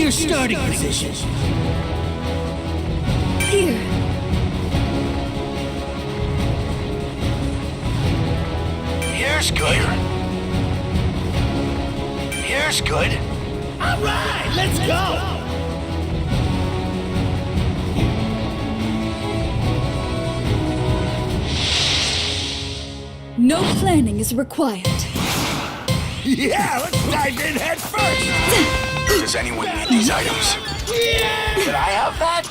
your starting position. Here. Here's good. Here's good. All right, let's go. No planning is required. Yeah, let's dive in head first. Does anyone need these items? Could I have that?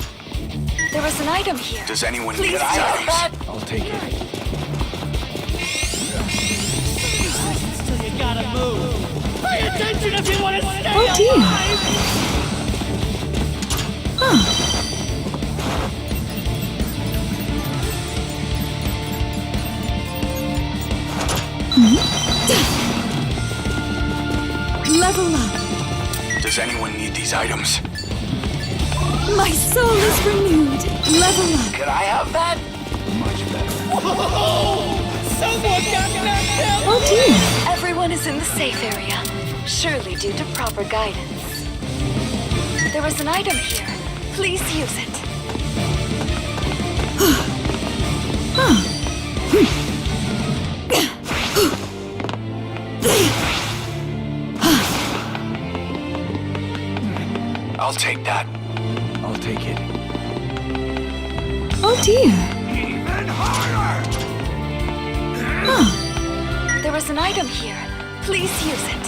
There was an item here. Does anyone Please need these take items? that. I'll take it. So you gotta move. Pay attention if you want to stay Oh dear. alive. Level up. Does anyone need these items? My soul is renewed. Level up. Could I have that? Much better. Whoa! Someone got knocked out. Oh dear. Everyone is in the safe area. Surely due to proper guidance. There was an item here. Please use it. I'll take that. I'll take it. Oh dear. Even harder! There was an item here. Please use it.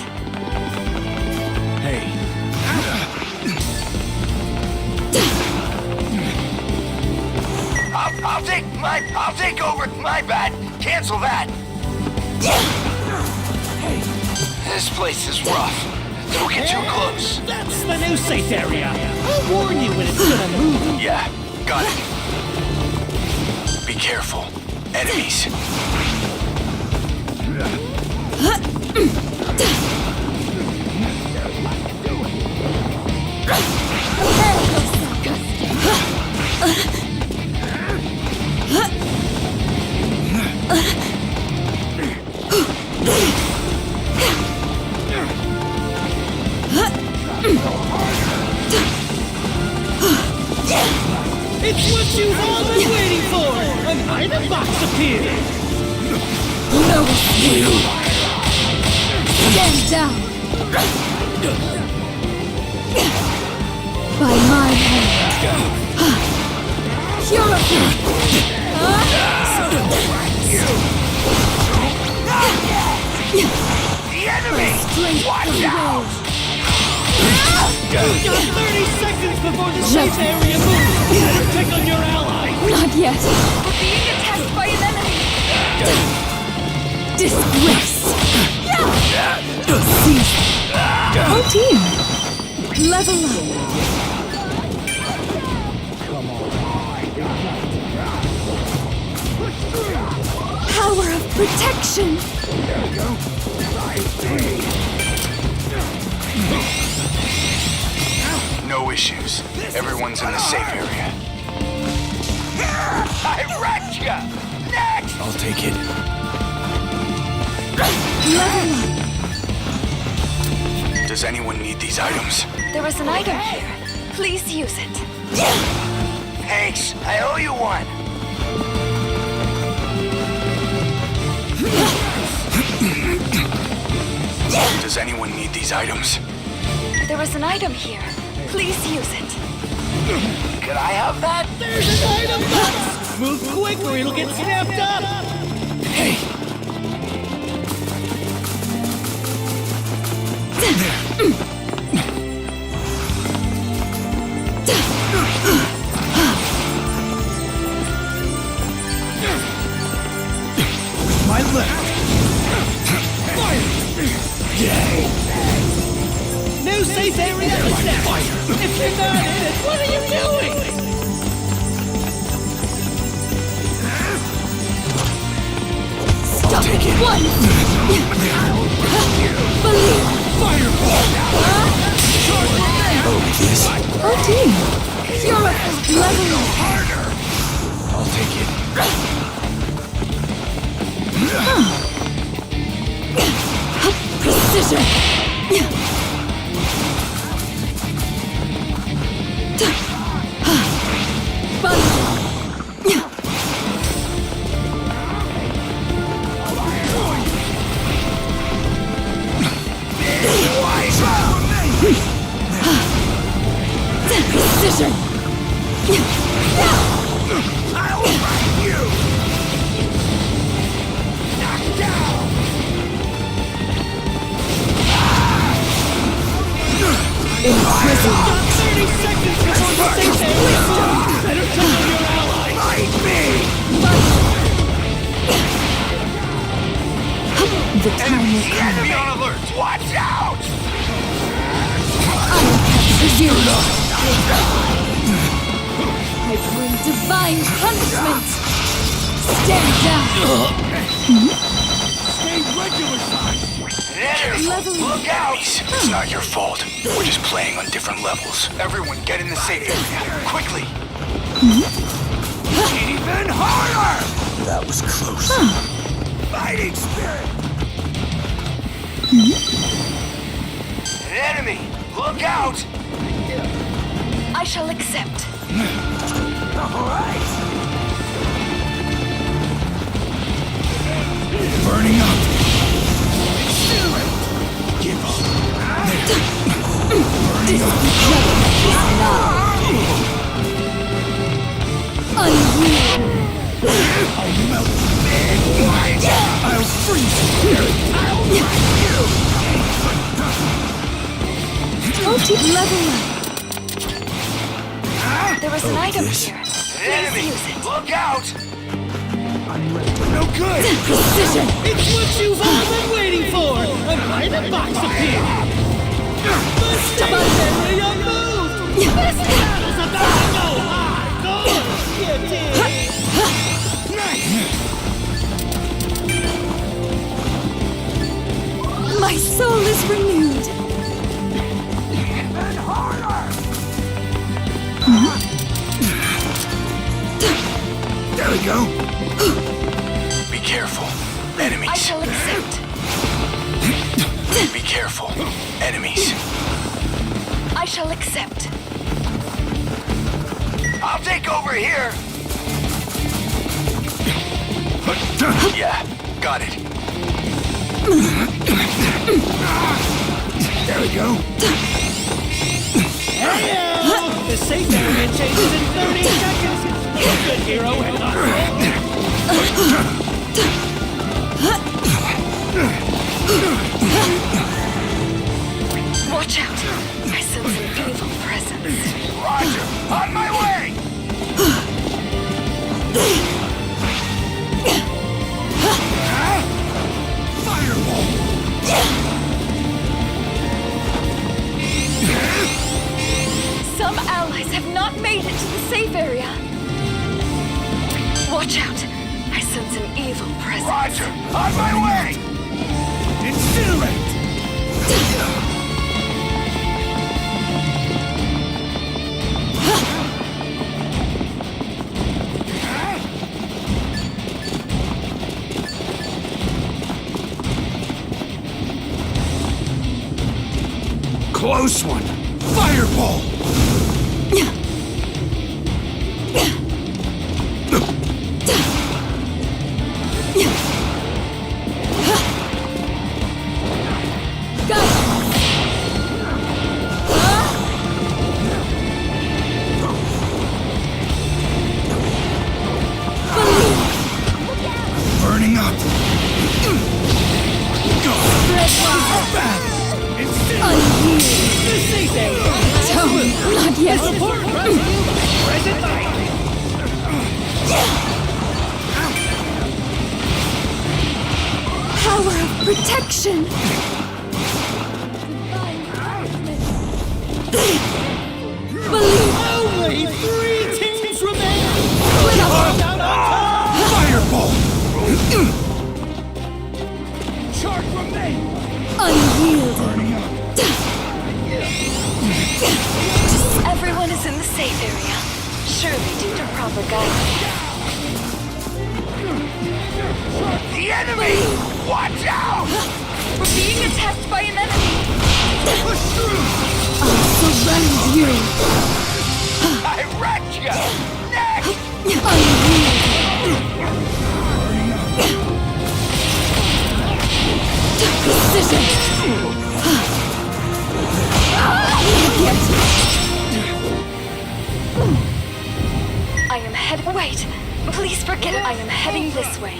Hey. I'll take over. My bad. Cancel that. Hey. This place is rough. Don't get too close. That's the new safe area. I'll warn you when it's gonna move. Yeah, got it. Be careful. Enemies. It's what you've all been waiting for! An item box appeared! No escape. Stand down. By my hand. Purify. The enemy! Watch out! You've got 30 seconds before the safe area moves! Better check on your ally! Not yet. We're being attacked by an enemy. Disgrace. Cease. Oh dear. Level up. Power of protection. No issues. Everyone's in the safe area. I wrecked ya! Next! I'll take it. Level up. Does anyone need these items? There was an item here. Please use it. Thanks. I owe you one. Does anyone need these items? There was an item here. Please use it. Could I have that? There's an item box! Move quick or it'll get snapped up! Hey! My left! Fire! Yay! New safe area established! If you're not in it, what are you doing? Stop Take it it. once. Believe. Fireball! Oh, yes. Oh dear. Purify. Level up. Harder! I'll take it. Precision. Precision! I'll fight you! Knocked down! Imprisoned! 30 seconds before the safe area! Better cover your ally! Fight me! The time will come. Be on alert! Watch out! I have presumed. I bring divine punishment. Stand down. Stay regular size! Level Look out! It's not your fault. We're just playing on different levels. Everyone get in the safe area. Quickly! Even harder! That was close. Fighting spirit! An enemy! Look out! I shall accept. Alright! Burning up! Give up! Burning up! unreal. I'll melt I'll freeze you! I'll fight you! Level up. There was an item here. Enemy! Please use it. Look out! No good! Precision. It's what you've all been waiting for! A private box appeared! The safe area moved! This battle's about to go hardcore! You dig? My soul is renewed. And harder! There we go! Be careful. Enemies. I shall accept. Be careful. Enemies. I shall accept. I'll take over here! Yeah, got it. There we go. Hey-o! The safe area changes in 30 seconds! Good hero and Watch out. I sense an evil presence. Roger, on my way! Fireball! Some allies have not made it to the safe area. Watch out. I sense an evil presence. Roger, on my way! Incinerate! Close one! Fireball! Burning up! the safe area! Not yet. Support brought to you by Present Light! Power of protection. Believe. Only 3 teams remain! Down on top! Fireball! Charge from me! Unyielding. Burning up! Everyone is in the safe area. Surely due to proper guidance. The enemy! Watch out! We're being attacked by an enemy. Push through! I'll surround you. I wrecked you! Next! Unyielding. Precision. Not yet. Please forget it. I am heading this way.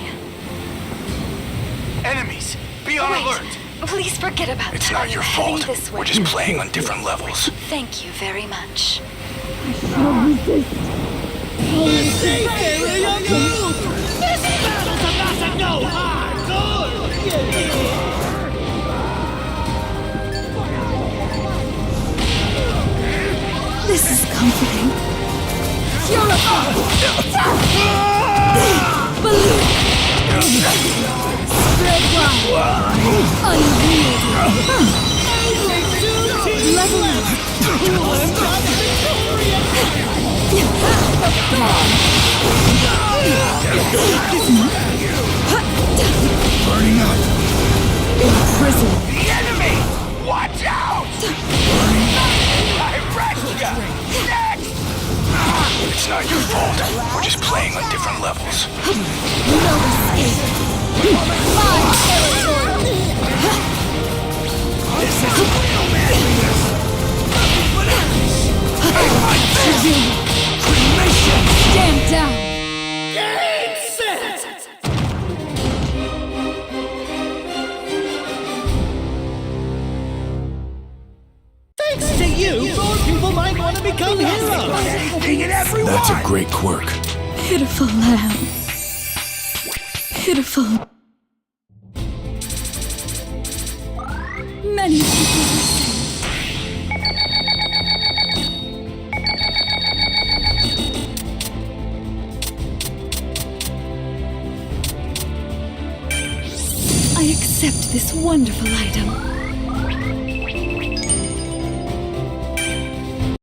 Enemies! Be on alert! Please forget about It's that. I not am your heading fault. this way. We're just playing on different levels. Thank you very much. Seafarer, your move! This battle's about to go hardcore! You dig? This is comforting. Purify! Believe! Spread wide! Unwieldy! Level up! Burning up! Imprison! The enemy! Watch out! I wrecked ya! Next! It's not your fault. We're just playing on different levels. No escape! My territory! This is real manliness! Cremation! Stand down! Game set! Thanks to you, more people might want to become heroes! Anything and everyone! That's a great quirk. Pitiful lamb. Pitiful. Many people were saved. I accept this wonderful item.